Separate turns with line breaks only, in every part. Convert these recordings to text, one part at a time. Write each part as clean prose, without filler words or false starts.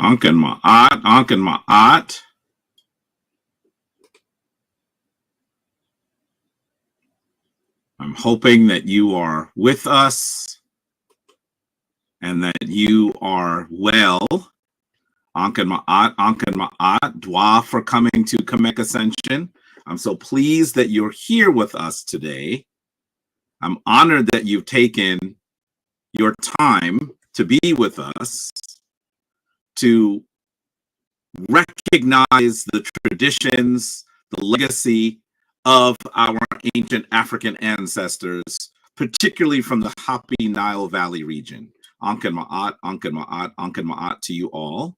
Anken Ma'at, Anken Ma'at. I'm hoping that you are with us and that you are well. Anken Ma'at, Dwa for coming to Kemetic Ascension. I'm so pleased that you're here with us today. I'm honored that you've taken your time to be with us, to recognize the traditions, the legacy of our ancient African ancestors, particularly from the Happy Nile Valley region. Anken Ma'at, Anken Ma'at, Anken Ma'at to you all.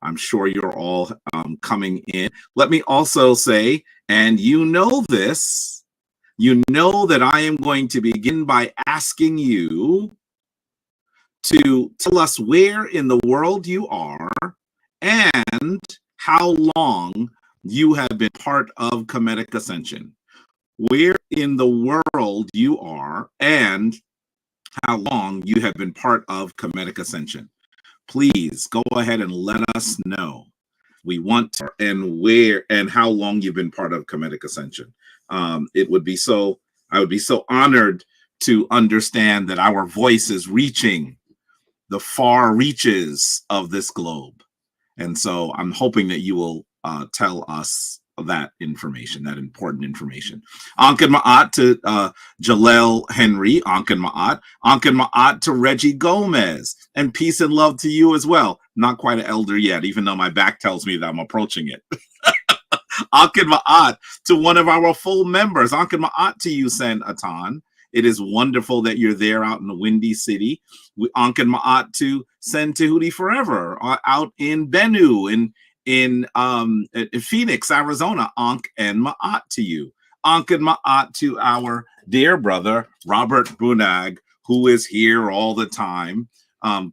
I'm sure you're all coming in. Let me also say, and you know this, you know that I am going to begin by asking you to tell us where in the world you are and how long you have been part of Kemetic Ascension. Where in the world you are and how long you have been part of Kemetic Ascension. Please go ahead and let us know. We want to, and where and how long you've been part of Kemetic Ascension. It would be so, I would be so honored to understand that our voice is reaching the far reaches of this globe. And so I'm hoping that you will tell us that information, that important information. Anken Ma'at to Jalel Henry, Anken Ma'at to Reggie Gomez, and peace and love to you as well. Not quite an elder yet, even though my back tells me that I'm approaching it. Anken Ma'at to one of our full members. Anken Ma'at to you, Sen Atan. It is wonderful that you're there out in the Windy City. Anken Ma'at to Sen Tehuti Forever out in Bennu, in Phoenix, Arizona. Anken Ma'at to you. Anken Ma'at to our dear brother, Robert Brunag, who is here all the time,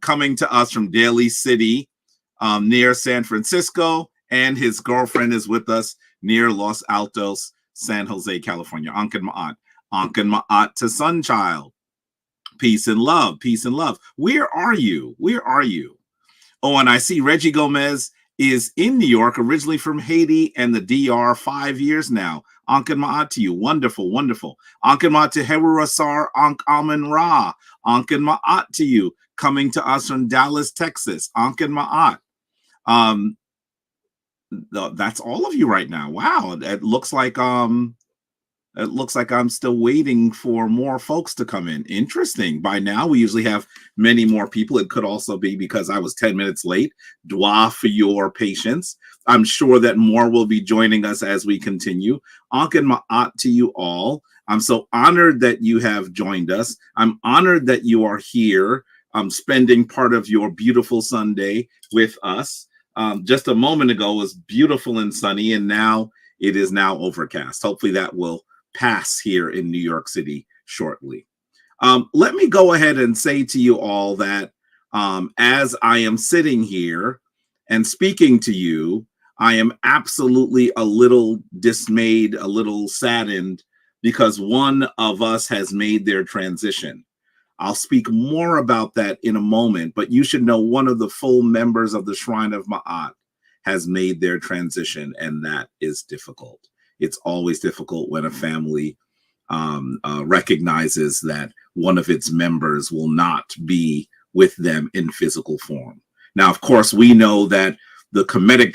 coming to us from Daly City, near San Francisco, and his girlfriend is with us near Los Altos, San Jose, California. Anken Ma'at. Anken Ma'at to Sunchild. Peace and love, peace and love. Where are you? Where are you? Oh, and I see Reggie Gomez is in New York, originally from Haiti and the DR, 5 years now. Anken Ma'at to you. Wonderful, wonderful. Anken Ma'at to Heru Assar Ankh Amen Ra. Anken Ma'at to you, coming to us from Dallas, Texas. Anken Ma'at. That's all of you right now. Wow, it looks like I'm still waiting for more folks to come in. Interesting. By now, we usually have many more people. It could also be because I was 10 minutes late. Dua for your patience. I'm sure that more will be joining us as we continue. Anken Ma'at to you all. I'm so honored that you have joined us. I'm honored that you are here, spending part of your beautiful Sunday with us. Just a moment ago it was beautiful and sunny, and now it is now overcast. Hopefully that will pass here in New York City shortly. Let me go ahead and say to you all that as I am sitting here and speaking to you, I am absolutely a little dismayed, a little saddened, because one of us has made their transition. I'll speak more about that in a moment, but you should know one of the full members of the Shrine of Ma'at has made their transition, and that is difficult. It's always difficult when a family recognizes that one of its members will not be with them in physical form. Now, of course, we know that the Kemetic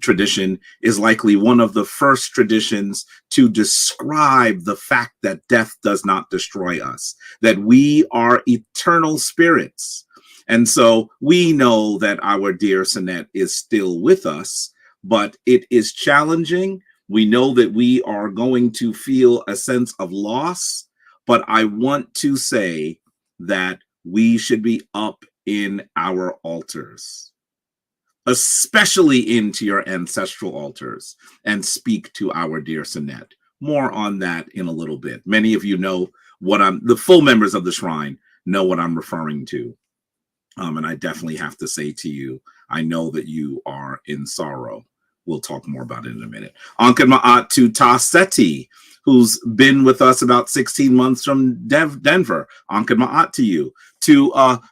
tradition is likely one of the first traditions to describe the fact that death does not destroy us, that we are eternal spirits. And so we know that our dear Sanette is still with us, but it is challenging. We know that we are going to feel a sense of loss, but I want to say that we should be up in our altars, especially into your ancestral altars, and speak to our dear Sanette. More on that in a little bit. Many of you know what the full members of the shrine know what I'm referring to. And I definitely have to say to you, I know that you are in sorrow We'll talk more about it in a minute. Ankan Ma'at to Taseti, who's been with us about 16 months from Denver. Ankan Ma'at to you. To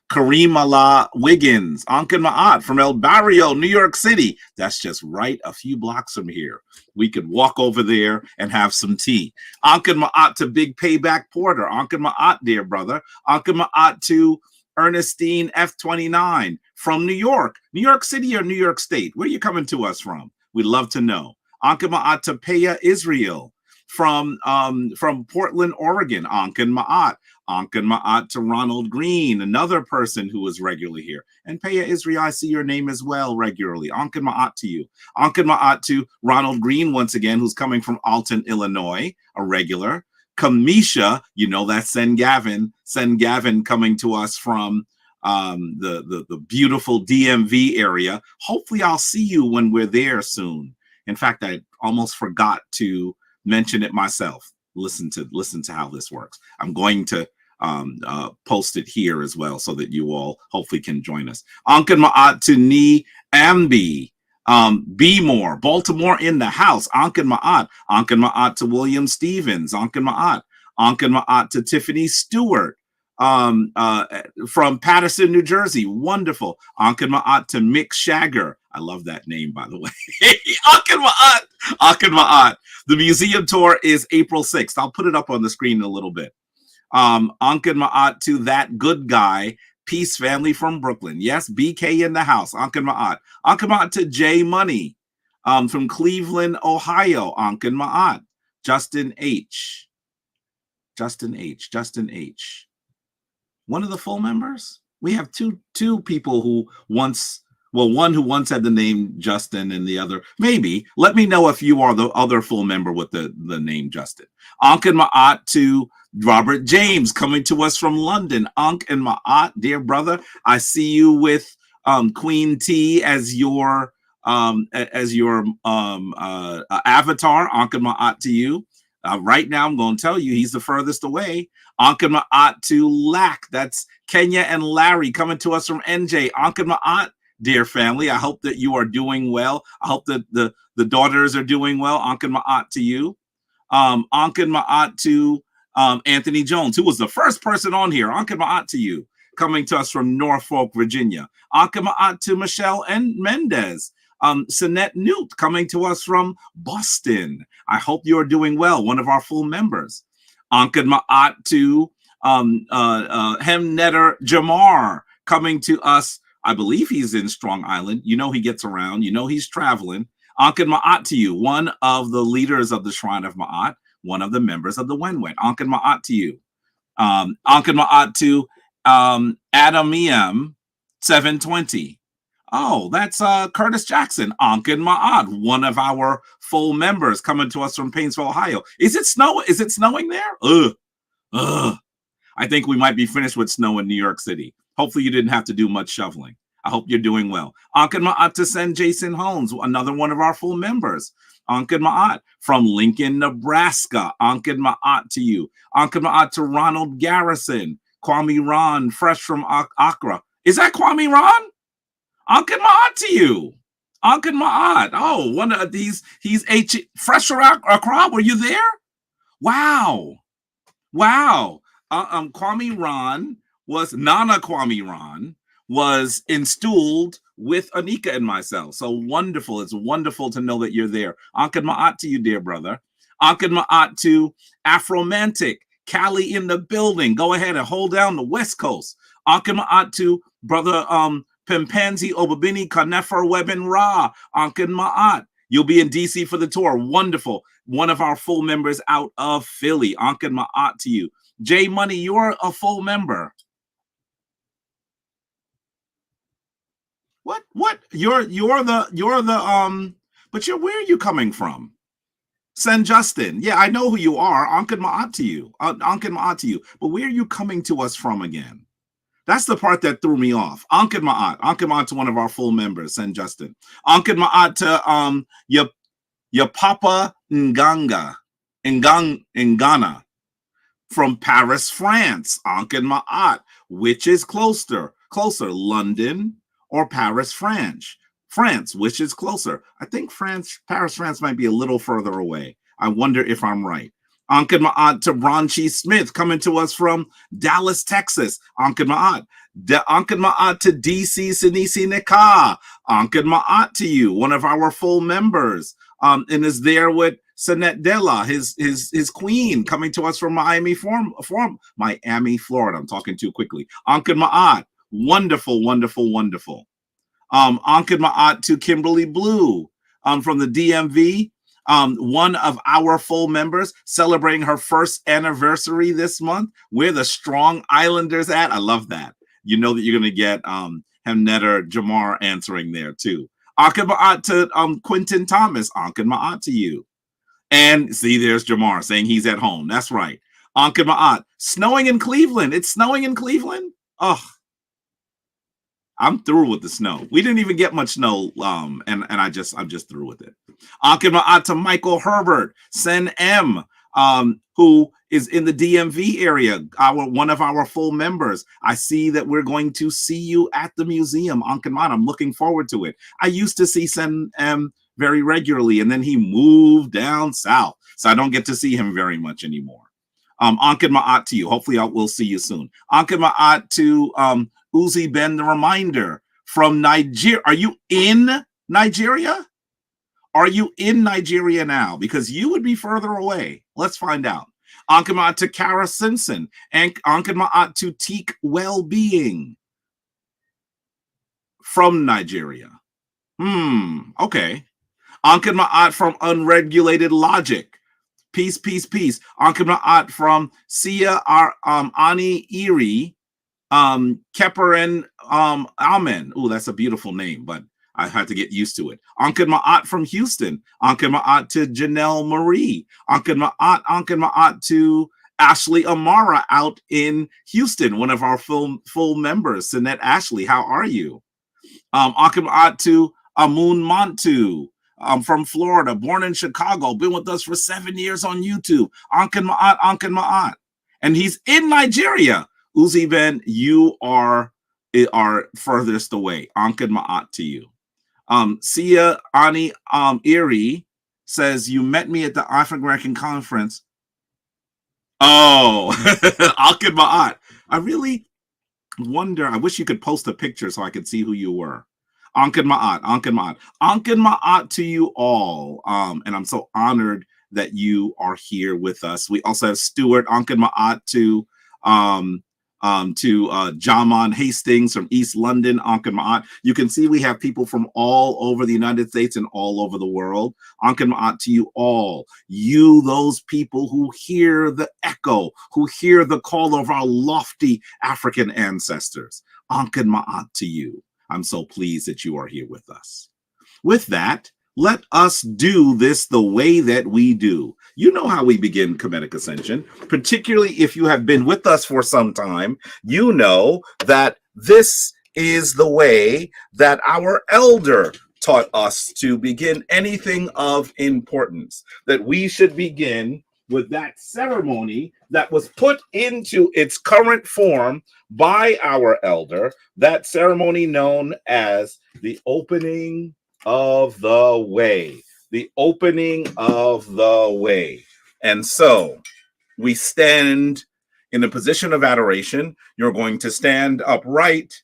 Kareem Allah Wiggins. Ankan Ma'at from El Barrio, New York City. That's just right a few blocks from here. We could walk over there and have some tea. Ankan Ma'at to Big Payback Porter. Ankan Ma'at, dear brother. Ankan Ma'at to Ernestine F29 from New York City or New York State. Where are you coming to us from? We'd love to know. Ankan Ma'at to Peya Israel from Portland, Oregon. Ankan Ma'at. Ankan Ma'at to Ronald Green, another person who is regularly here. And Peya Israel, I see your name as well regularly. Ankan Ma'at to you. Ankan Ma'at to Ronald Green once again, who's coming from Alton, Illinois, a regular. Kamisha, you know that's Sen Gavin coming to us from the beautiful DMV area. Hopefully I'll see you when we're there soon. In fact, I almost forgot to mention it myself. Listen to how this works. I'm going to post it here as well so that you all hopefully can join us. Ankan Ma'at to Ni Ambi. Be more, Baltimore in the house. Ankan Ma'at. Ankan Ma'at to William Stevens. Ankan Ma'at. Ankan Ma'at to Tiffany Stewart from Paterson, New Jersey. Wonderful. Ankan Ma'at to Mick Shagger. I love that name, by the way. Ankan Ma'at. Ankan Ma'at. The museum tour is April 6th. I'll put it up on the screen in a little bit. Ankan Ma'at to That Good Guy. Peace family from Brooklyn. Yes, BK in the house. Ankan Ma'at. Ankan Ma'at to J Money from Cleveland, Ohio. Ankan Ma'at. Justin H. One of the full members? We have two people who once, well, one who once had the name Justin and the other, maybe. Let me know if you are the other full member with the name Justin. Ankan Ma'at to Robert James coming to us from London. Ankan Ma'at, dear brother, I see you with Queen T as your avatar. Ankan Ma'at to you. Right now, I'm going to tell you he's the furthest away. Ankan Ma'at to Lack. That's Kenya and Larry coming to us from NJ. Ankan Ma'at, dear family. I hope that you are doing well. I hope that the daughters are doing well. Ankan Ma'at to you. Ankan Ma'at to Anthony Jones, who was the first person on here. Ankan Ma'at to you, coming to us from Norfolk, Virginia. Ankan Ma'at to Michelle and Mendez. Sinette Newt coming to us from Boston. I hope you are doing well. One of our full members. Ankan Ma'at to Hemnetter Jamar coming to us. I believe he's in Strong Island. You know he gets around. You know he's traveling. Ankan Ma'at to you, one of the leaders of the Shrine of Ma'at, one of the members of the Wenwet. Ankan Ma'at to you. Ankan Ma'at to Adam EM 720. Oh, that's Curtis Jackson. Ankan Ma'at, one of our full members coming to us from Painesville, Ohio. Is it snowing there? Ugh. I think we might be finished with snow in New York City. Hopefully you didn't have to do much shoveling. I hope you're doing well. Ankan Ma'at to send Jason Holmes, another one of our full members. Ankan Ma'at from Lincoln, Nebraska. Ankan Ma'at to you. Ankan Ma'at to Ronald Garrison. Kwame Ron, fresh from Accra. Is that Kwame Ron? Ankan Ma'at to you. Ankan Ma'at. Oh, one of these. He's fresh from Accra. Were you there? Wow. Kwame Ron was Nana Kwame Ron was installed with Anika and myself. So wonderful. It's wonderful to know that you're there. Ankan Ma'at to you, dear brother. Ankan Ma'at to Afromantic. Cali in the building. Go ahead and hold down the West Coast. Ankan Ma'at to brother Pimpanzi Obabini Kanefer Webin Ra. Ankan Ma'at. You'll be in DC for the tour. Wonderful. One of our full members out of Philly. Ankan Ma'at to you. J Money, you're a full member. What? You're the but where are you coming from? Sen Justin. Yeah, I know who you are. Ankan Ma'at to you. Ankan Ma'at to you. But where are you coming to us from again? That's the part that threw me off. Ankan Ma'at. Ankan Ma'at to one of our full members, Sen Justin. Ankan Ma'at to your Papa Ngana from Paris, France. Ankan Ma'at. Which is closer, London or Paris, France? France, which is closer. I think Paris, France might be a little further away. I wonder if I'm right. Ankh Ma'at to Bronchi Smith, coming to us from Dallas, Texas. Ankh Ma'at. Ankh Ma'at to DC Sinisi Nika. Ankh Ma'at to you, one of our full members. And is there with Sanette Della, his queen, coming to us from Miami, Miami, Florida. I'm talking too quickly. Ankh Ma'at. Wonderful, wonderful, wonderful. Ankh Ma'at to Kimberly Blue from the DMV. One of our full members celebrating her first anniversary this month. Where the Strong Islanders at? I love that. You know that you're going to get Hemnet or Jamar answering there too. Ankh Ma'at to Quentin Thomas. Ankh Ma'at to you. And see, there's Jamar saying he's at home. That's right. Ankh Ma'at. Snowing in Cleveland. It's snowing in Cleveland? Oh, I'm through with the snow. We didn't even get much snow, and I'm just through with it. Ankh Ma'at to Michael Herbert, Sen M, who is in the DMV area, one of our full members. I see that we're going to see you at the museum, Ankh Ma'at. I'm looking forward to it. I used to see Sen M very regularly, and then he moved down south, so I don't get to see him very much anymore. Ankh Ma'at to you. Hopefully we'll see you soon. Ankh Ma'at to Uzi Ben the Reminder from Nigeria. Are you in Nigeria? Are you in Nigeria now? Because you would be further away. Let's find out. Ankh Ma'at to Kara Simpson and Ankh Ma'at to Teak Wellbeing from Nigeria. Okay. Ankh Ma'at from Unregulated Logic. Peace, peace, peace. Ankh Ma'at from Sia Ani Iri. Keperen Amen. Oh, that's a beautiful name, but I had to get used to it. Ankh Ma'at from Houston. Ankh Ma'at to Janelle Marie. Ankh Ma'at to Ashley Amara out in Houston, one of our full members. Sinette Ashley, how are you? Ankh Ma'at to Amun Montu. From Florida, born in Chicago, been with us for 7 years on YouTube. Ankh Ma'at, Ankh Ma'at. And he's in Nigeria. Uzi Ben, you are furthest away. Ankh Ma'at to you. Sia Ani Iri says, you met me at the African American Conference. Oh, Ankh Ma'at. I really wonder, I wish you could post a picture so I could see who you were. Ankh Ma'at, Ankh Ma'at. Ankh Ma'at to you all. And I'm so honored that you are here with us. We also have Stuart, Ankh Ma'at to Jaman Hastings from East London, Ankh Ma'at. You can see we have people from all over the United States and all over the world. Ankh Ma'at to you all. You, those people who hear the echo, who hear the call of our lofty African ancestors. Ankh Ma'at to you. I'm so pleased that you are here with us. With that, let us do this the way that we do. You know how we begin Kemetic Ascension, particularly if you have been with us for some time. You know that this is the way that our elder taught us to begin anything of importance, that we should begin with that ceremony that was put into its current form by our elder, that ceremony known as the opening of the way, the opening of the way. And so we stand in a position of adoration. You're going to stand upright.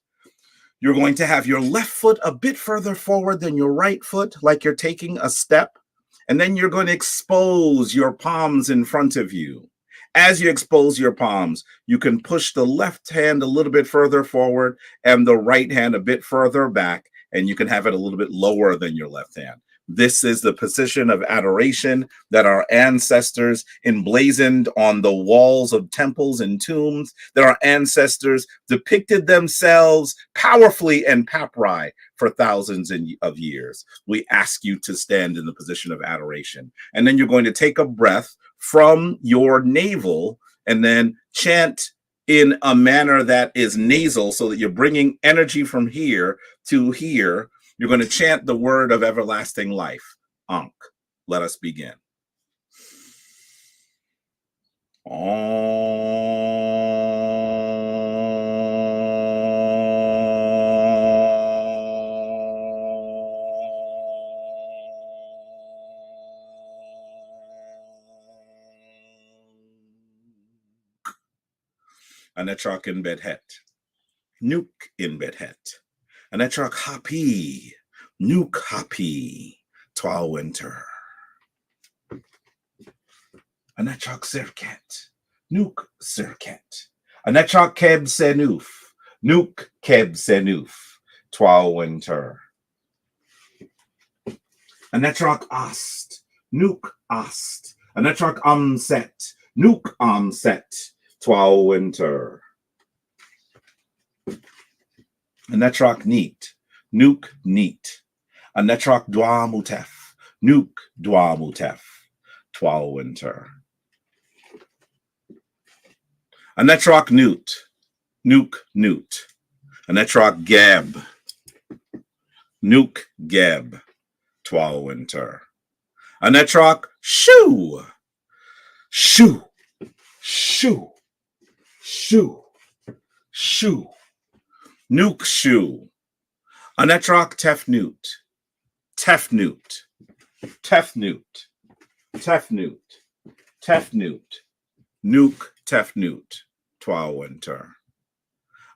You're going to have your left foot a bit further forward than your right foot, like you're taking a step. And then you're going to expose your palms in front of you. As you expose your palms, you can push the left hand a little bit further forward and the right hand a bit further back, and you can have it a little bit lower than your left hand. This is the position of adoration that our ancestors emblazoned on the walls of temples and tombs, that our ancestors depicted themselves powerfully in papyri for thousands of years. We ask you to stand in the position of adoration. And then you're going to take a breath from your navel and then chant in a manner that is nasal so that you're bringing energy from here to here. You're going to chant the word of everlasting life, Ankh. Let us begin. Anetrak in bedhet. Nuke in bedhet. Anetrak happy. Nuke happy. Twa winter. Anetrak cirket. Nuke cirket. Anetrak keb senuf. Nuke keb senuf. Twa winter. Anetrak ast. Nuke ast. Anetrak set. Nuke set. Twa winter. Anetrak neat. Nuke neat. Anetrak dwa mutef. Nuke dwa mutef. Twa winter. Anetrak newt. Nuke newt. Anetrak geb. Nuke geb. Twa winter. Anetrak shoe. Shoe. Shoe. Shoe. Shoe. Nuke shoe. Anetrak tefnut. Tefnut. Tefnut. Tefnut. Tefnut. Nuke tefnut. Twa winter.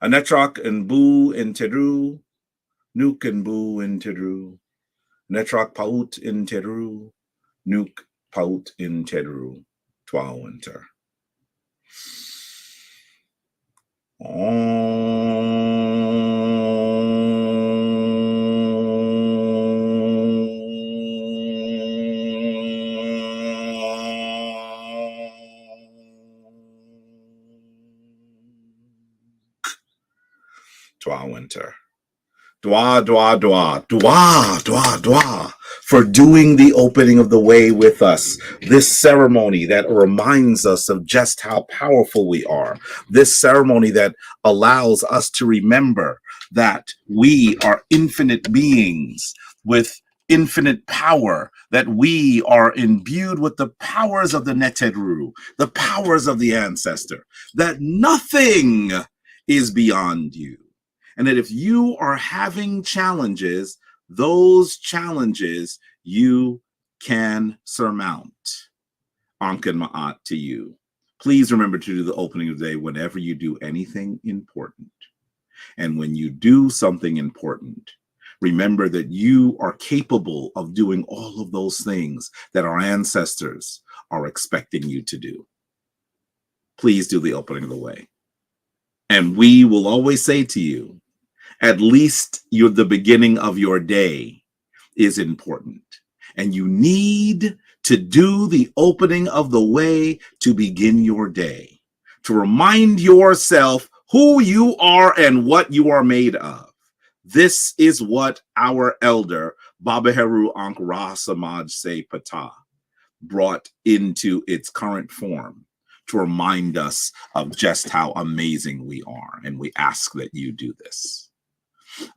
Anetrak and boo in teru. Nuke and boo in teru. Netrak paut in teru. Nuke paut in teru. Twa winter. Twa winter. Dwa, dwa, dwa, dwa, dwa, dwa, for doing the opening of the way with us. This ceremony that reminds us of just how powerful we are. This ceremony that allows us to remember that we are infinite beings with infinite power, that we are imbued with the powers of the Neteru, the powers of the ancestor, that nothing is beyond you. And that if you are having challenges, those challenges you can surmount. Anken Ma'at to you. Please remember to do the opening of the day whenever you do anything important. And when you do something important, remember that you are capable of doing all of those things that our ancestors are expecting you to do. Please do the opening of the way. And we will always say to you, at least the beginning of your day is important. And you need to do the opening of the way to begin your day, to remind yourself who you are and what you are made of. This is what our elder, Baba Heru Ankh Ra Samaj Se Pata, brought into its current form to remind us of just how amazing we are. And we ask that you do this.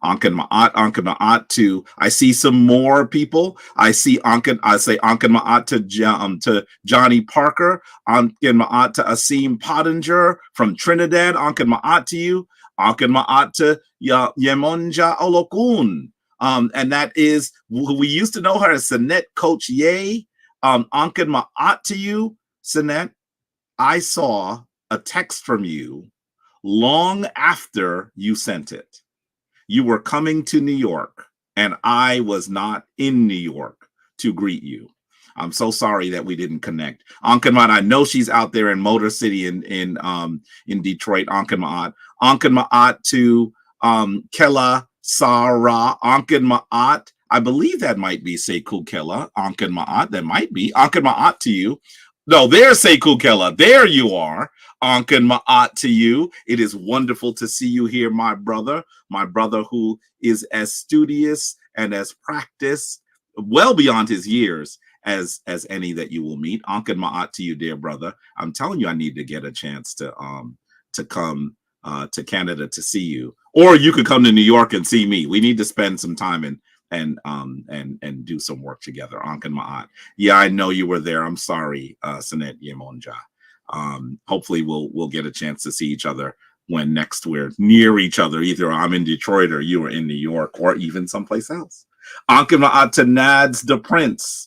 Anken Ma'at to, I see some more people. I say Anken Ma'at to Johnny Parker, Anken Ma'at to Asim Pottinger from Trinidad, Anken Ma'at to you, Anken Ma'at to Yemonja Olokun. And that is, we used to know her as Sinette Coach Ye. Anken Ma'at to you, Sinette. I saw a text from you long after you sent it. You were coming to New York, and I was not in New York to greet you. I'm so sorry that we didn't connect. Anken Ma'at, I know she's out there in Motor City in Detroit. Anken Ma'at. Anken Ma'at to Kella Sarah. Anken Ma'at. I believe that might be Sekou Kella. Anken Ma'at. That might be. Anken Ma'at to you. No, there's Sekou Kella. There you are. Anken Ma'at to you. It is wonderful to see you here, my brother who is as studious and as practiced, well beyond his years, as any that you will meet. Anken Ma'at to you, dear brother. I'm telling you, I need to get a chance to come to Canada to see you, or you could come to New York and see me. We need to spend some time and do some work together. Anken Ma'at. Yeah, I know you were there. I'm sorry, Sinette Yemonja. Hopefully we'll get a chance to see each other when next we're near each other. Either I'm in Detroit or you are in New York or even someplace else. Anken Ma'at to Nads the Prince.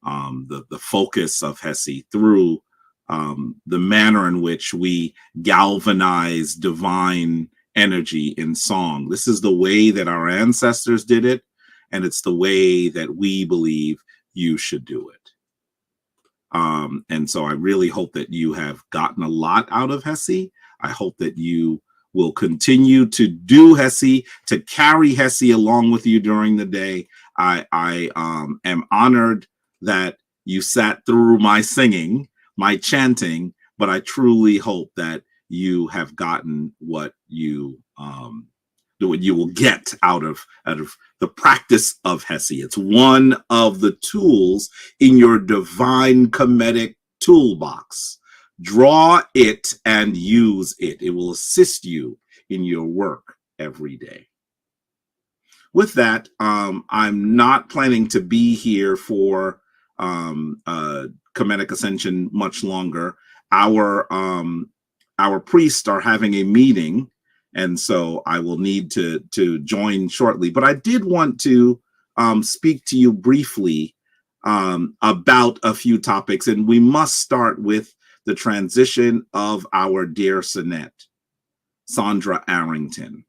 the focus of Hessi through the manner in which we galvanize divine energy in song. This is the way that our ancestors did it, and it's the way that we believe you should do it. And so I really hope that you have gotten a lot out of Hessi. I hope that you will continue to do Hessi, to carry Hessi along with you during the day. I am honored that you sat through my singing, my chanting, but I truly hope that you have gotten what you will get out of the practice of Hessi. It's one of the tools in your divine Kemetic toolbox. Draw it and use it. It will assist you in your work every day. With that, I'm not planning to be here for Kemetic Ascension much longer. Our priests are having a meeting, and so I will need to join shortly. But I did want to speak to you briefly about a few topics, and we must start with the transition of our dear Sonette, Sandra Arrington.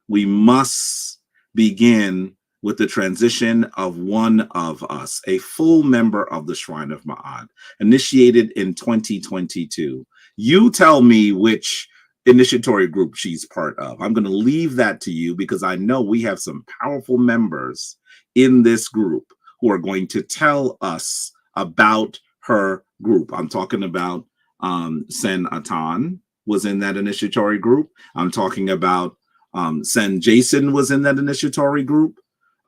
We must begin with the transition of one of us, a full member of the Shrine of Ma'at, initiated in 2022. You tell me which initiatory group she's part of. I'm going to leave that to you because I know we have some powerful members in this group who are going to tell us about her group. I'm talking about Sen Atan was in that initiatory group. I'm talking about Sen Jason was in that initiatory group.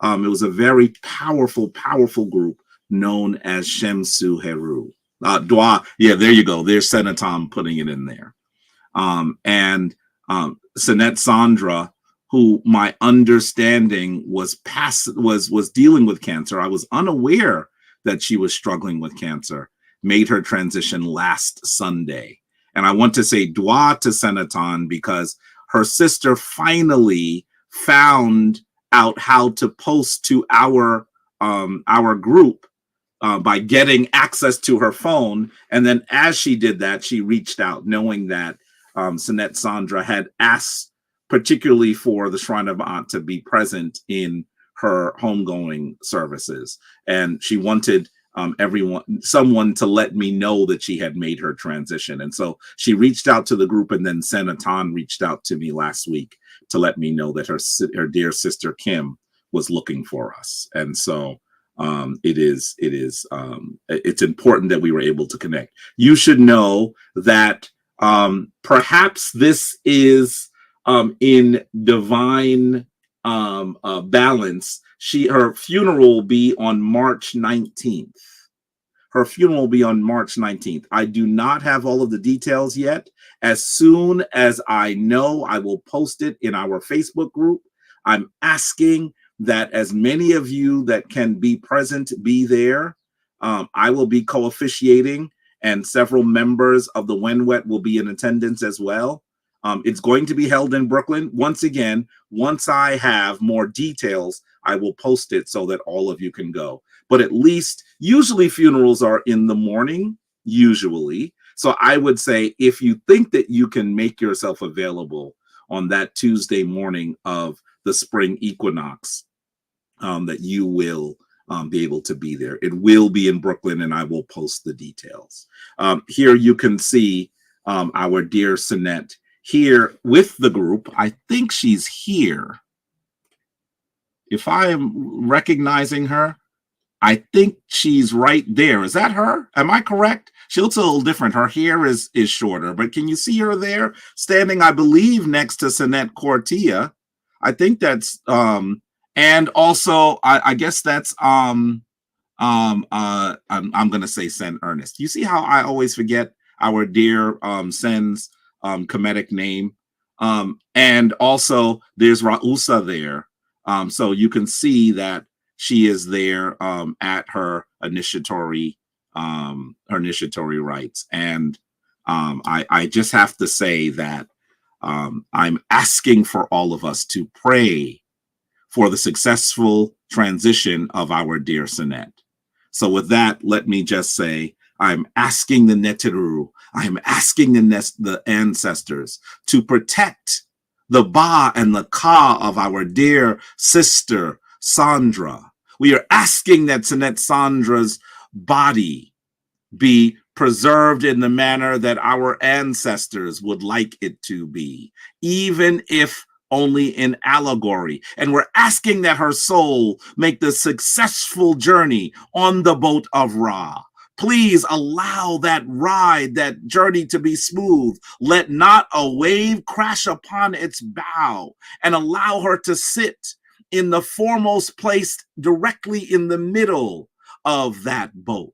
It was a very powerful group known as Shemsu Heru. Dwa, yeah, there you go. There's Sen Atan putting it in there. And Sonette Sandra, who my understanding was dealing with cancer. I was unaware that she was struggling with cancer, made her transition last Sunday. And I want to say dua to Senatan because her sister finally found out how to post to our group by getting access to her phone. And then as she did that, she reached out knowing that Sonette Sandra had asked particularly for the Shrine of Ma'at to be present in her homegoing services. And she wanted someone to let me know that she had made her transition. And so she reached out to the group, and then Senatan reached out to me last week to let me know that her dear sister Kim was looking for us. And so it's important that we were able to connect. You should know that perhaps this is in divine balance. Her funeral will be on March 19th. Her funeral will be on March 19th. I do not have all of the details yet. As soon as I know, I will post it in our Facebook group. I'm asking that as many of you that can be present be there. I will be co-officiating, and several members of the WENWET will be in attendance as well. It's going to be held in Brooklyn. Once again, once I have more details, I will post it so that all of you can go. But at least, usually funerals are in the morning, usually. So I would say if you think that you can make yourself available on that Tuesday morning of the spring equinox, that you will be able to be there. It will be in Brooklyn, and I will post the details. Here you can see our dear Sonette here with the group. I think she's here. If I am recognizing her, I think she's right there. Is that her? Am I correct? She looks a little different. Her hair is shorter, but can you see her there standing, I believe, next to Sonette Cortia? I think that's and also I guess that's I'm gonna say Sen Ernest. You see how I always forget our dear Sen's Kemetic name? And also there's Rausa there. So you can see that she is there at her initiatory rites. And I just have to say that I'm asking for all of us to pray for the successful transition of our dear Sonette. So with that, let me just say, I'm asking the Neteru, I'm asking the ancestors to protect the Ba and the Ka of our dear sister, Sandra. We are asking that Sinet Sandra's body be preserved in the manner that our ancestors would like it to be, even if only in allegory. And we're asking that her soul make the successful journey on the boat of Ra. Please allow that ride, that journey to be smooth. Let not a wave crash upon its bow, and allow her to sit in the foremost place directly in the middle of that boat.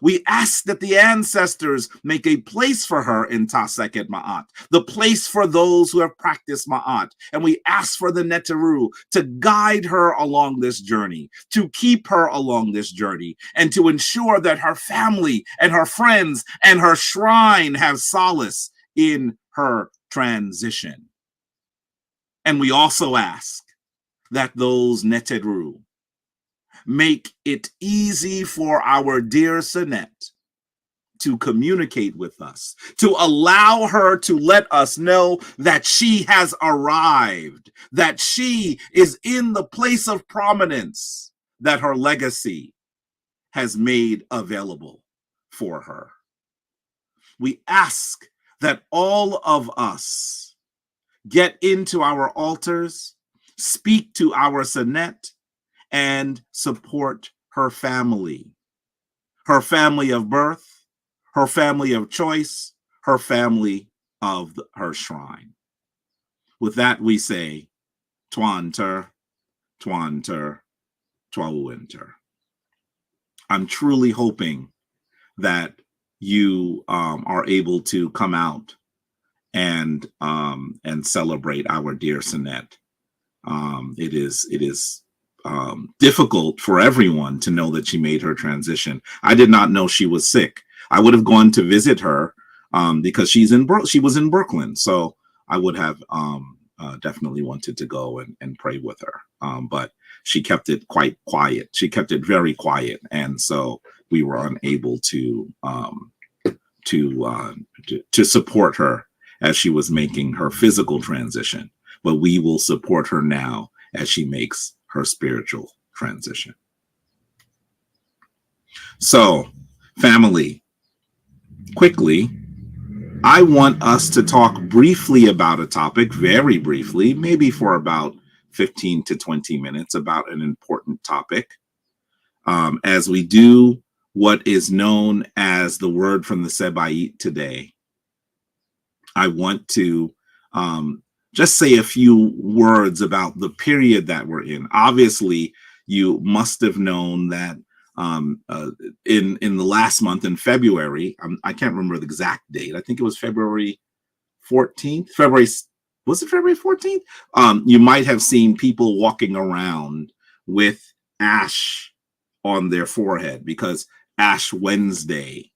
We ask that the ancestors make a place for her in Taseket Ma'at, the place for those who have practiced Ma'at. And we ask for the Neteru to guide her along this journey, to keep her along this journey, and to ensure that her family and her friends and her shrine have solace in her transition. And we also ask that those Neteru make it easy for our dear Sinet to communicate with us, to allow her to let us know that she has arrived, that she is in the place of prominence that her legacy has made available for her. We ask that all of us get into our altars, speak to our Sinet, and support her family of birth, her family of choice, her family of her shrine. With that, we say, Twanter, Twanter, Twawinter. I'm truly hoping that you are able to come out and celebrate our dear Sinet. It is difficult for everyone to know that she made her transition. I did not know she was sick. I would have gone to visit her because she was in Brooklyn, so I would have definitely wanted to go and pray with her. But she kept it quite quiet. She kept it very quiet, and so we were unable to support her as she was making her physical transition. But we will support her now as she makes her spiritual transition. So, family, quickly, I want us to talk briefly about a topic, very briefly, maybe for about 15 to 20 minutes, about an important topic. As we do what is known as the word from the Seba'it today, I want to just say a few words about the period that we're in. Obviously, you must have known that in the last month, in February, I can't remember the exact date. I think it was February 14th. Was it February 14th? You might have seen people walking around with ash on their forehead because Ash Wednesday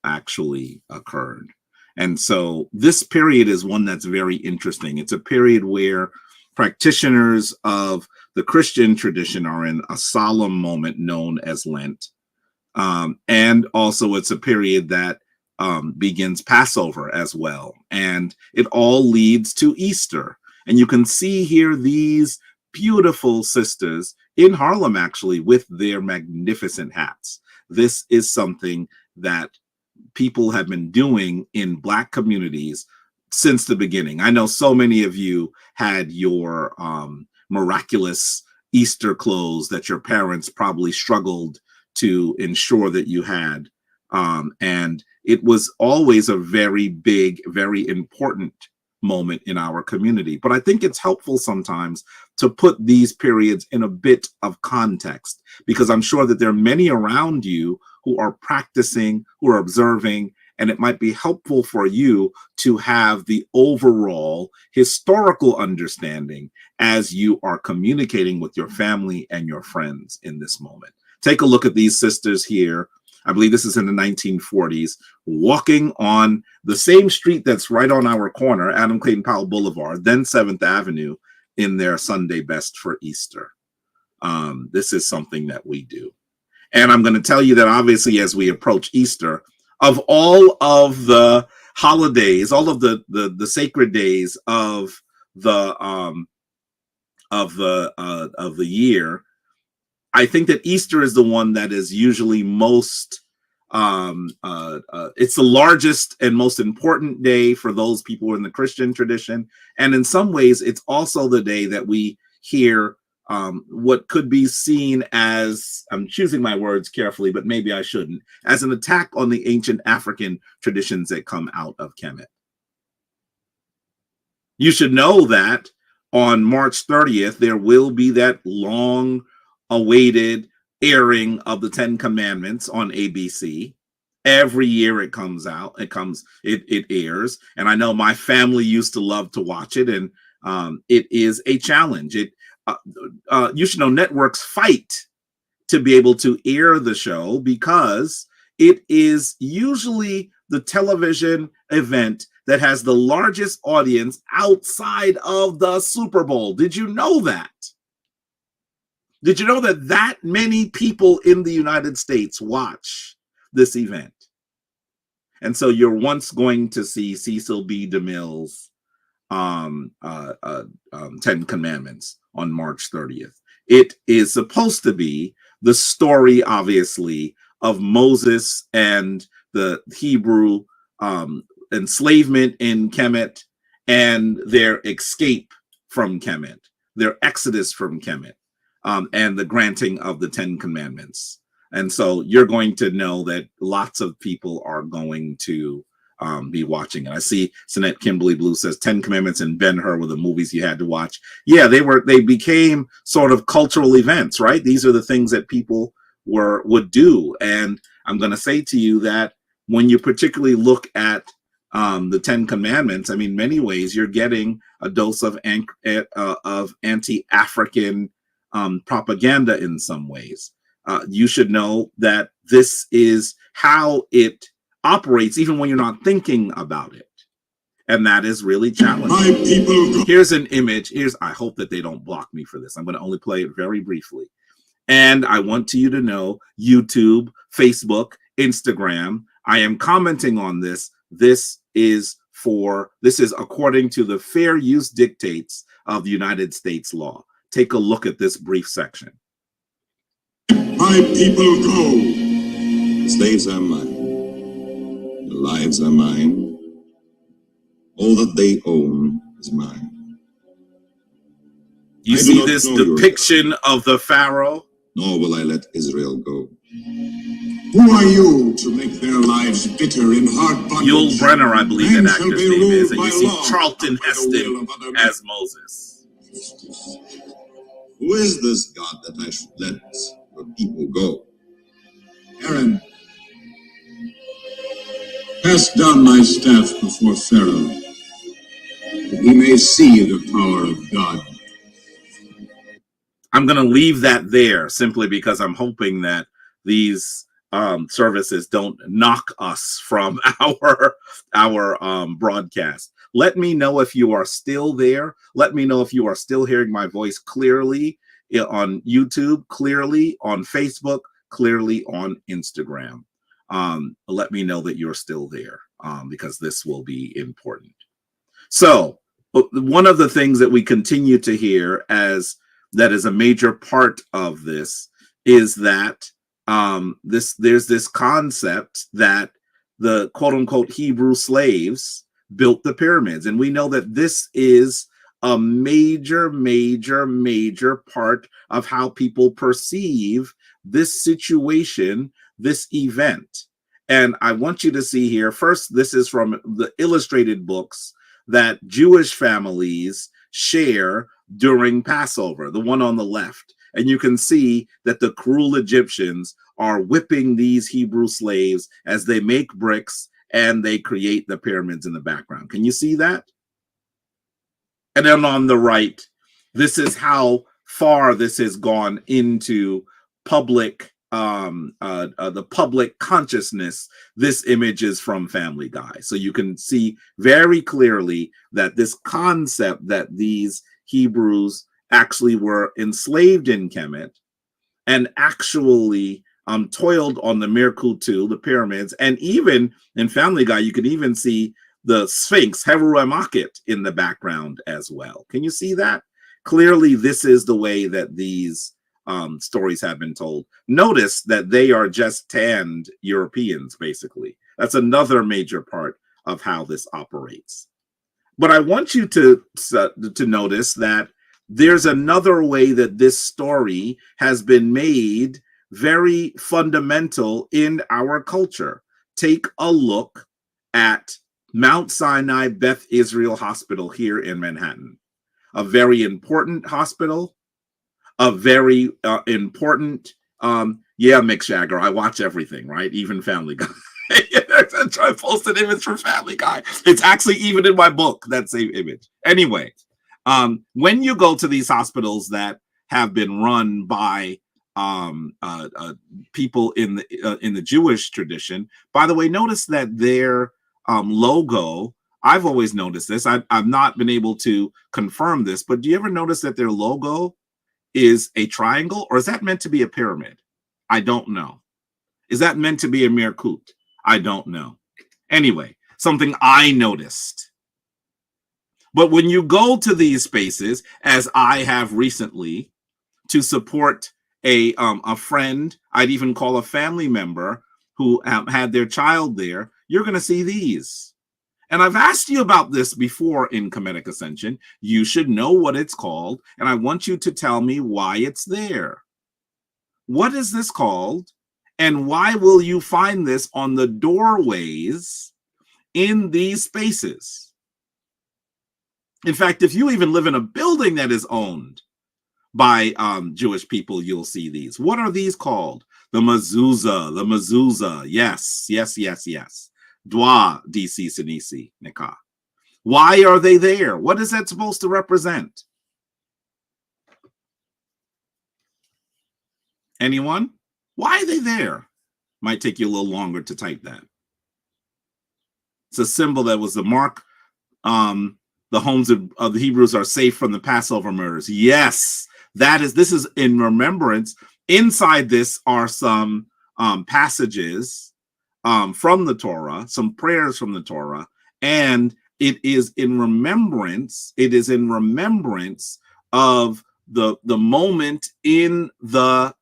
actually occurred. And so this period is one that's very interesting. It's a period where practitioners of the Christian tradition are in a solemn moment known as Lent. And also it's a period that begins Passover as well. And it all leads to Easter. And you can see here these beautiful sisters in Harlem, actually, with their magnificent hats. This is something that people have been doing in Black communities since the beginning. I know so many of you had your miraculous Easter clothes that your parents probably struggled to ensure that you had. And it was always a very big, very important moment in our community. But I think it's helpful sometimes to put these periods in a bit of context, because I'm sure that there are many around you who are practicing, who are observing, and it might be helpful for you to have the overall historical understanding as you are communicating with your family and your friends in this moment. Take a look at these sisters here. I believe this is in the 1940s, walking on the same street that's right on our corner, Adam Clayton Powell Boulevard, then 7th Avenue, in their Sunday best for Easter. This is something that we do. And I'm going to tell you that obviously as we approach Easter, of all of the holidays, all of the sacred days of the year, I think that Easter is the one that is usually most it's the largest and most important day for those people in the Christian tradition. And in some ways, it's also the day that we hear what could be seen as, I'm choosing my words carefully, but maybe I shouldn't, as an attack on the ancient African traditions that come out of Kemet. You should know that on March 30th, there will be that long awaited airing of the 10 Commandments on ABC. Every year it comes out, it airs. And I know my family used to love to watch it, and it is a challenge. You should know networks fight to be able to air the show because it is usually the television event that has the largest audience outside of the Super Bowl. Did you know that? Did you know that that many people in the United States watch this event? And so you're once going to see Cecil B. DeMille's 10 Commandments on March 30th. It is supposed to be the story, obviously, of Moses and the Hebrew enslavement in Kemet and their escape from Kemet, their exodus from Kemet, and the granting of the 10 Commandments. And so you're going to know that lots of people are going to be watching it. I see Sinette Kimberly Blue says 10 Commandments and Ben-Hur were the movies you had to watch. Yeah, they became sort of cultural events, right? These are the things that people would do. And I'm going to say to you that when you particularly look at the 10 Commandments, I mean, in many ways, you're getting a dose of anti-African propaganda in some ways. You should know that this is how it operates, even when you're not thinking about it. And that is really challenging. Here's an image. I hope that they don't block me for this. I'm going to only play it very briefly. And I want you to know YouTube, Facebook, Instagram. I am commenting on this. This is according to the fair use dictates of the United States law. Take a look at this brief section.
My people go. The slaves are mine. The lives are mine. All that they own is mine.
You see this depiction of the Pharaoh?
Nor will I let Israel go. Who are you to make their lives bitter in hard bondage?
Yul Brynner, I believe that actor's name is, and you see Charlton Heston as Moses.
Who is this God that I should let the people go? Aaron, cast down my staff before Pharaoh, that he may see the power of God.
I'm going to leave that there simply because I'm hoping that these services don't knock us from our broadcast. Let me know if you are still there. Let me know if you are still hearing my voice clearly on YouTube, clearly on Facebook, clearly on Instagram. Let me know that you're still there because this will be important. So one of the things that we continue to hear that is a major part of this is that there's this concept that the quote unquote Hebrew slaves built the pyramids. And we know that this is a major part of how people perceive this situation, this event. And I want you to see here, first, this is from the illustrated books that Jewish families share during Passover, the one on the left. And you can see that the cruel Egyptians are whipping these Hebrew slaves as they make bricks and they create the pyramids in the background. Can you see that? And then on the right, this is how far this has gone into public, the public consciousness. This image is from Family Guy. So you can see very clearly that this concept that these Hebrews actually were enslaved in Kemet and actually toiled on the Mirkutu, the pyramids, and even in Family Guy, you can even see the Sphinx, Heru Amakhet, in the background as well. Can you see that? Clearly, this is the way that these stories have been told. Notice that they are just tanned Europeans, basically. That's another major part of how this operates. But I want you to notice that there's another way that this story has been made very fundamental in our culture. Take a look at Mount Sinai Beth Israel Hospital here in Manhattan. A very important hospital, a very important, yeah, Mick Jagger, I watch everything, right? Even Family Guy. I try to post an image for Family Guy. It's actually even in my book, that same image. Anyway, when you go to these hospitals that have been run by people in the Jewish tradition, by the way, notice that their logo, I've always noticed this. I've not been able to confirm this, but do you ever notice that their logo is a triangle, or is that meant to be a pyramid? I don't know. Is that meant to be a Mirkut? I don't know. Anyway, something I noticed. But when you go to these spaces, as I have recently, to support a friend, I'd even call a family member who had their child there, you're going to see these. And I've asked you about this before in Kemetic Ascension. You should know what it's called, and I want you to tell me why it's there. What is this called, and why will you find this on the doorways in these spaces? In fact, if you even live in a building that is owned by Jewish people, you'll see these. What are these called? The mezuzah, the mezuzah. Yes, yes, yes, yes. Dwa DC Sinisi Nikah. Why are they there? What is that supposed to represent? Anyone? Why are they there? Might take you a little longer to type that. It's a symbol that was the mark. The homes of the Hebrews are safe from the Passover murders. Yes, this is in remembrance. Inside this are some passages from the Torah, some prayers from the Torah, and it is in remembrance. It is in remembrance of the moment in the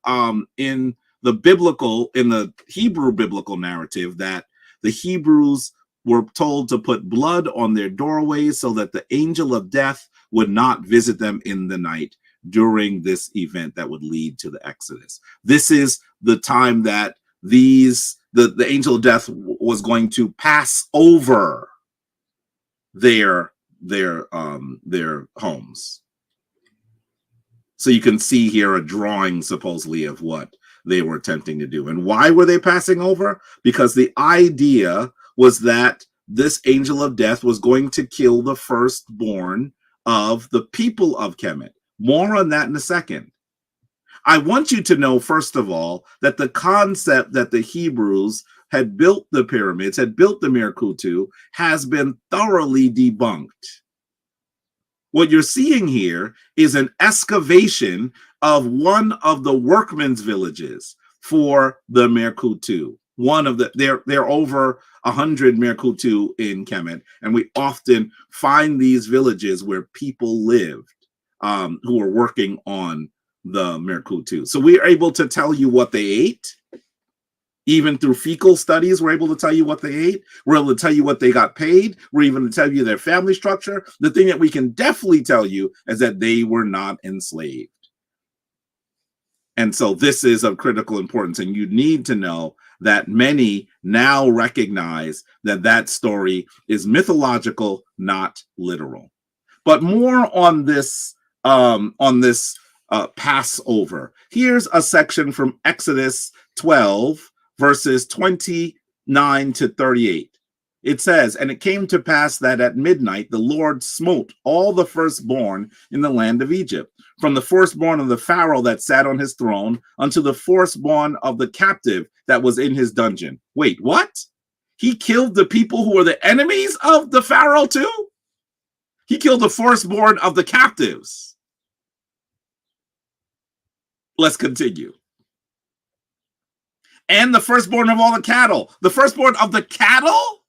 Hebrew biblical narrative that the Hebrews were told to put blood on their doorways so that the angel of death would not visit them in the night during this event that would lead to the Exodus. This is the time that the angel of death was going to pass over their homes. So you can see here a drawing supposedly of what they were attempting to do. And why were they passing over? Because the idea was that this angel of death was going to kill the firstborn of the people of Kemet. More on that in a second. I want you to know, first of all, that the concept that the Hebrews had built the pyramids, had built the Mirkutu, has been thoroughly debunked. What you're seeing here is an excavation of one of the workmen's villages for the Mirkutu. One of there are over 100 Mirkutu in Kemet, and we often find these villages where people lived who are working on the Mirkutu. So we are able to tell you what they ate. Even through fecal studies, we're able to tell you what they ate. We're able to tell you what they got paid. We're even to tell you their family structure. The thing that we can definitely tell you is that they were not enslaved. And so this is of critical importance. And you need to know that many now recognize that that story is mythological, not literal. But more on this Passover. Here's a section from Exodus 12, verses 29 to 38. It says, "And it came to pass that at midnight the Lord smote all the firstborn in the land of Egypt, from the firstborn of the Pharaoh that sat on his throne unto the firstborn of the captive that was in his dungeon." Wait, what? He killed the people who were the enemies of the Pharaoh too? He killed the firstborn of the captives. Let's continue. And the firstborn of all the cattle. The firstborn of the cattle?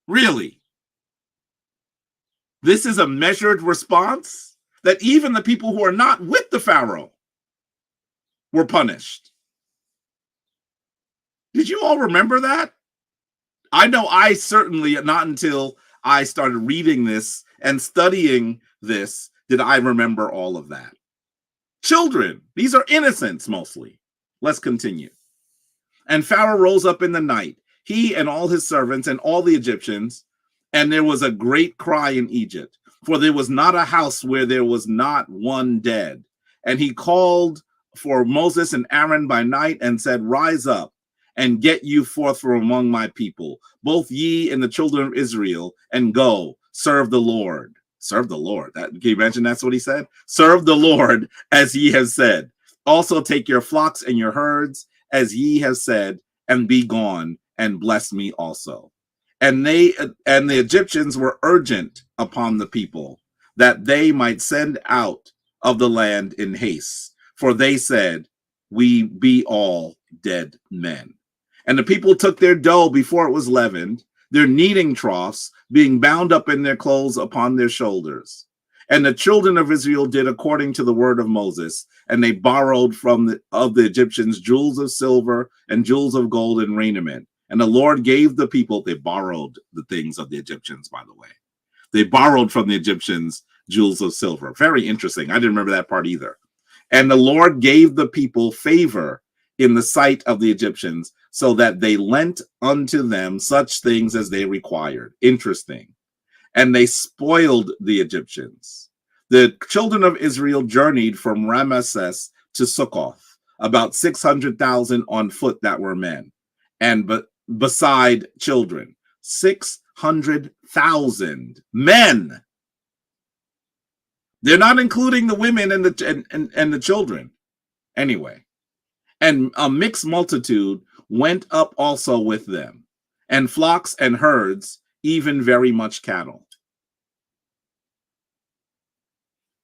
Really? This is a measured response that even the people who are not with the Pharaoh were punished. Did you all remember that? I know I certainly, not until I started reading this and studying this, did I remember all of that. Children, these are innocents mostly. Let's continue. And Pharaoh rose up in the night, he and all his servants and all the Egyptians, and there was a great cry in Egypt, for there was not a house where there was not one dead. And he called for Moses and Aaron by night and said, rise up and get you forth from among my people, both ye and the children of Israel, and go, serve the Lord. Serve the Lord. Can you imagine that's what he said? Serve the Lord as ye have said. Also take your flocks and your herds as ye have said, and be gone, and bless me also. And the Egyptians were urgent upon the people that they might send out of the land in haste, for they said, we be all dead men. And the people took their dough before it was leavened, their kneading troughs being bound up in their clothes upon their shoulders. And the children of Israel did according to the word of Moses, and they borrowed from the Egyptians jewels of silver and jewels of gold and raiment. And the Lord gave the people, they borrowed the things of the Egyptians, by the way. They borrowed from the Egyptians jewels of silver. Very interesting. I didn't remember that part either. And the Lord gave the people favor in the sight of the Egyptians, so that they lent unto them such things as they required. Interesting. And they spoiled the Egyptians. The children of Israel journeyed from Ramesses to Succoth, about 600,000 on foot that were men, and beside children, 600,000 men. They're not including the women and the children. Anyway, and a mixed multitude went up also with them, and flocks and herds, even very much cattle.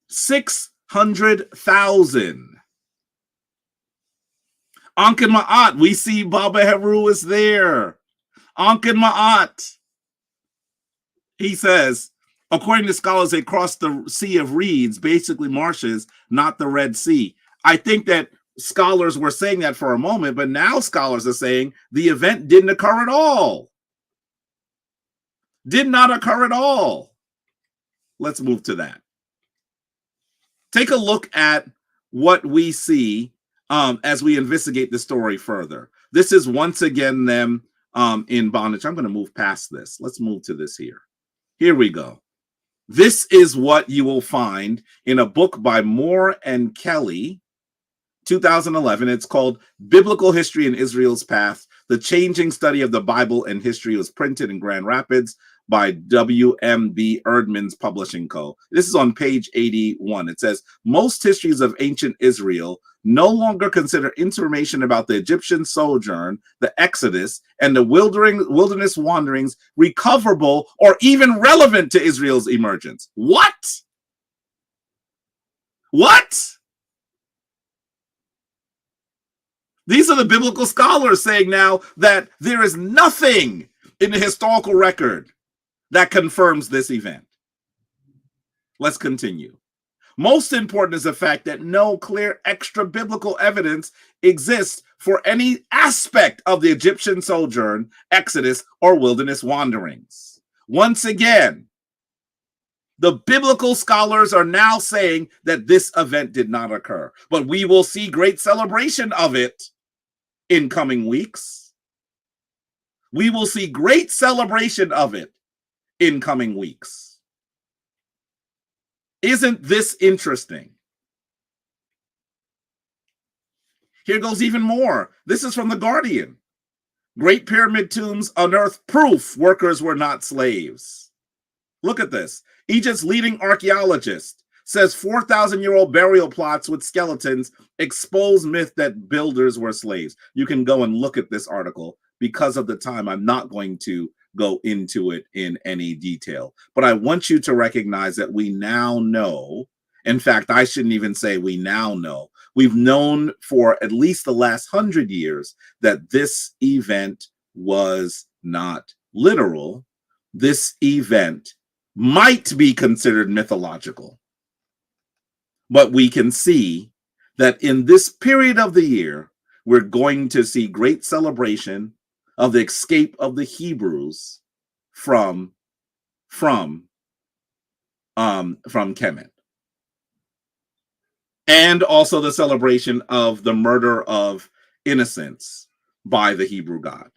600,000. Ankh and Ma'at, we see Baba Heru is there. Ankh and Ma'at. He says, according to scholars, they crossed the Sea of Reeds, basically marshes, not the Red Sea. I think that scholars were saying that for a moment, but now scholars are saying the event didn't occur at all. Did not occur at all. Let's move to that. Take a look at what we see as we investigate the story further. This is once again them in bondage. I'm going to move past this. Let's move to this here. Here we go. This is what you will find in a book by Moore and Kelly, 2011. It's called Biblical History in Israel's Path. The Changing Study of the Bible and History was printed in Grand Rapids by WMB Erdman's Publishing Co. This is on page 81. It says, most histories of ancient Israel no longer consider information about the Egyptian sojourn, the Exodus, and the wilderness wanderings recoverable or even relevant to Israel's emergence. What? What? These are the biblical scholars saying now that there is nothing in the historical record that confirms this event. Let's continue. Most important is the fact that no clear extra biblical evidence exists for any aspect of the Egyptian sojourn, Exodus, or wilderness wanderings. Once again, the biblical scholars are now saying that this event did not occur, but we will see great celebration of it in coming weeks. We will see great celebration of it in coming weeks. Isn't this interesting? Here goes even more. This is from The Guardian. Great Pyramid tombs unearth proof workers were not slaves. Look at this. Egypt's leading archaeologist says 4,000-year-old burial plots with skeletons expose myth that builders were slaves. You can go and look at this article. Because of the time, I'm not going to go into it in any detail. But I want you to recognize that we now know, in fact, I shouldn't even say we now know, We've known for at least the last 100 years that this event was not literal. This event might be considered mythological. But we can see that in this period of the year, we're going to see great celebration of the escape of the Hebrews from Kemet, and also the celebration of the murder of innocents by the Hebrew God.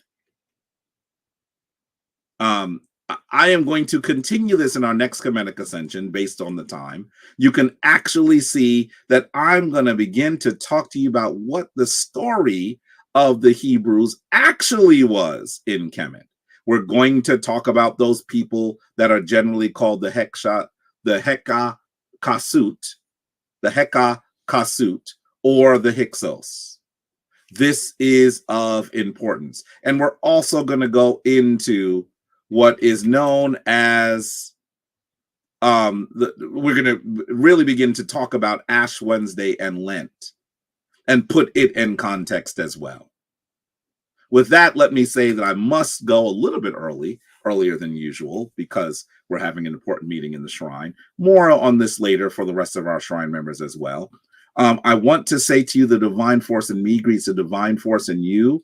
I am going to continue this in our next Kemetic Ascension based on the time. You can actually see that I'm going to begin to talk to you about what the story of the Hebrews actually was in Kemet. We're going to talk about those people that are generally called the Heka Kasut, or the Hyksos. This is of importance. And we're also going to go into what is known as, we're going to really begin to talk about Ash Wednesday and Lent and put it in context as well. With that, let me say that I must go a little bit earlier than usual, because we're having an important meeting in the shrine. More on this later for the rest of our shrine members as well. I want to say to you, the divine force in me greets the divine force in you.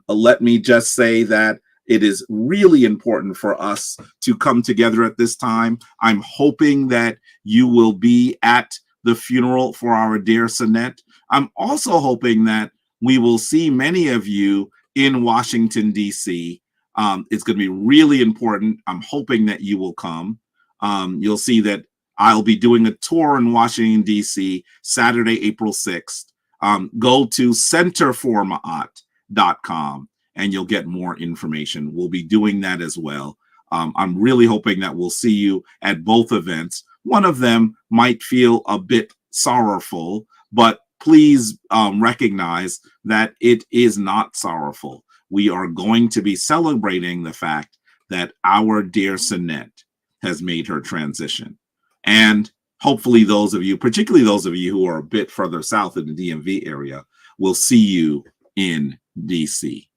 Let me just say that it is really important for us to come together at this time. I'm hoping that you will be at the funeral for our dear Sinette. I'm also hoping that we will see many of you in Washington, D.C. It's going to be really important. I'm hoping that you will come. You'll see that I'll be doing a tour in Washington, D.C. Saturday, April 6th. Go to centerformaat.com and you'll get more information. We'll be doing that as well. I'm really hoping that we'll see you at both events. One of them might feel a bit sorrowful, but please recognize that it is not sorrowful. We are going to be celebrating the fact that our dear Sinette has made her transition. And hopefully those of you, particularly those of you who are a bit further south in the DMV area, will see you in DC.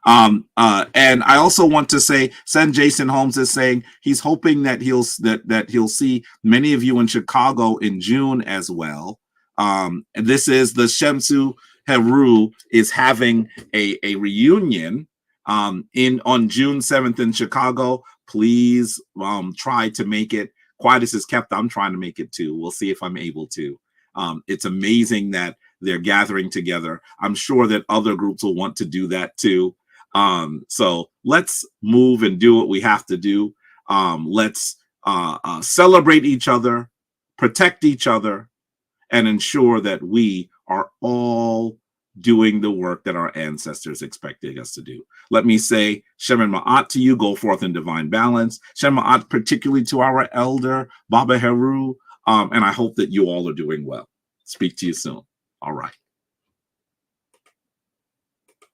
And I also want to say, Sen Jason Holmes is saying he's hoping that he'll see many of you in Chicago in June as well. And this is the Shemsu Heru is having a reunion on June 7th in Chicago. Please try to make it. Quietus is kept. I'm trying to make it too. We'll see if I'm able to. It's amazing that they're gathering together. I'm sure that other groups will want to do that too. So let's move and do what we have to do. Let's celebrate each other, protect each other, and ensure that we are all doing the work that our ancestors expected us to do. Let me say Shemin Ma'at to you, go forth in divine balance. Shemin Ma'at particularly to our elder, Baba Heru, and I hope that you all are doing well. Speak to you soon. All right.